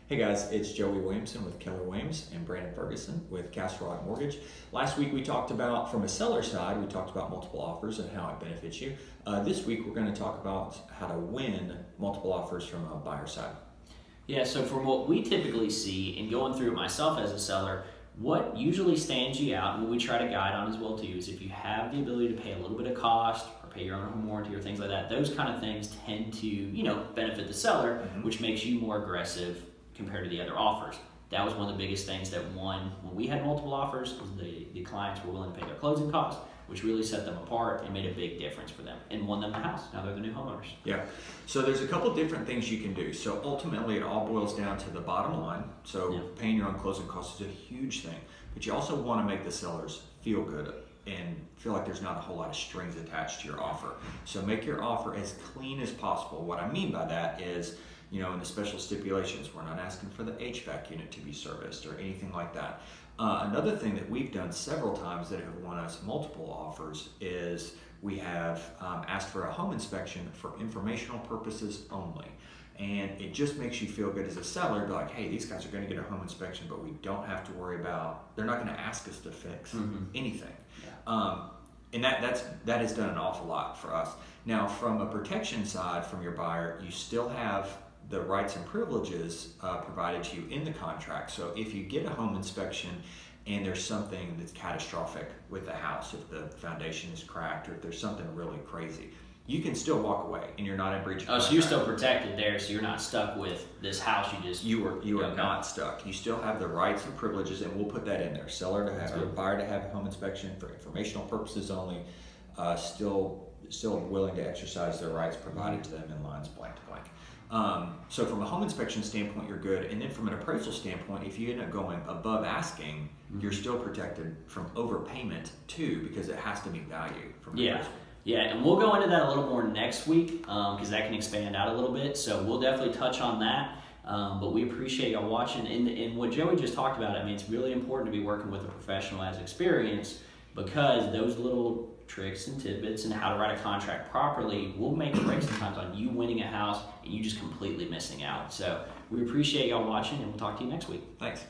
Hey guys, it's Joey Williamson with Keller Williams and Brandon Ferguson with Castle Rock Mortgage. Last week we talked about, from a seller side, we talked about multiple offers and how it benefits you. This week we're going to talk about how to win multiple offers from a buyer side. Yeah, so from what we typically see, and going through it myself as a seller, what usually stands you out, and what we try to guide on as well too, is if you have the ability to pay a little bit of cost or pay your own home warranty or things like that, those kind of things tend to, benefit the seller, which makes you more aggressive compared to the other offers. That was one of the biggest things that won when we had multiple offers, was the clients were willing to pay their closing costs, which really set them apart and made a big difference for them and won them the house. Now they're the new homeowners. Yeah, so there's a couple different things you can do. So ultimately it all boils down to the bottom line. So paying your own closing costs is a huge thing, but you also want to make the sellers feel good and feel like there's not a whole lot of strings attached to your offer. So make your offer as clean as possible. What I mean by that is, in the special stipulations, we're not asking for the HVAC unit to be serviced or anything like that. Another thing that we've done several times that have won us multiple offers is we have asked for a home inspection for informational purposes only. And it just makes you feel good as a seller, be like, hey, these guys are going to get a home inspection, but we don't have to worry about, they're not going to ask us to fix anything. Yeah. And that has done an awful lot for us. Now, from a protection side, from your buyer, you still have the rights and privileges provided to you in the contract. So if you get a home inspection and there's something that's catastrophic with the house, if the foundation is cracked or if there's something really crazy, you can still walk away and you're not in breach of contract. So you're still protected there, so you're not stuck with this house you are not stuck. You still have the rights and privileges, and we'll put that in there. Seller to have, or buyer to have a home inspection for informational purposes only, still willing to exercise their rights provided to them in lines blank to blank. So from a home inspection standpoint, you're good. And then from an appraisal standpoint, if you end up going above asking, you're still protected from overpayment too, because it has to meet value from the appraisal. Yeah, and we'll go into that a little more next week because that can expand out a little bit. So we'll definitely touch on that. But we appreciate y'all watching. And what Joey just talked about, it's really important to be working with a professional as experienced, because those little tricks and tidbits and how to write a contract properly will make or break sometimes on you winning a house and you just completely missing out. So we appreciate y'all watching, and we'll talk to you next week. Thanks.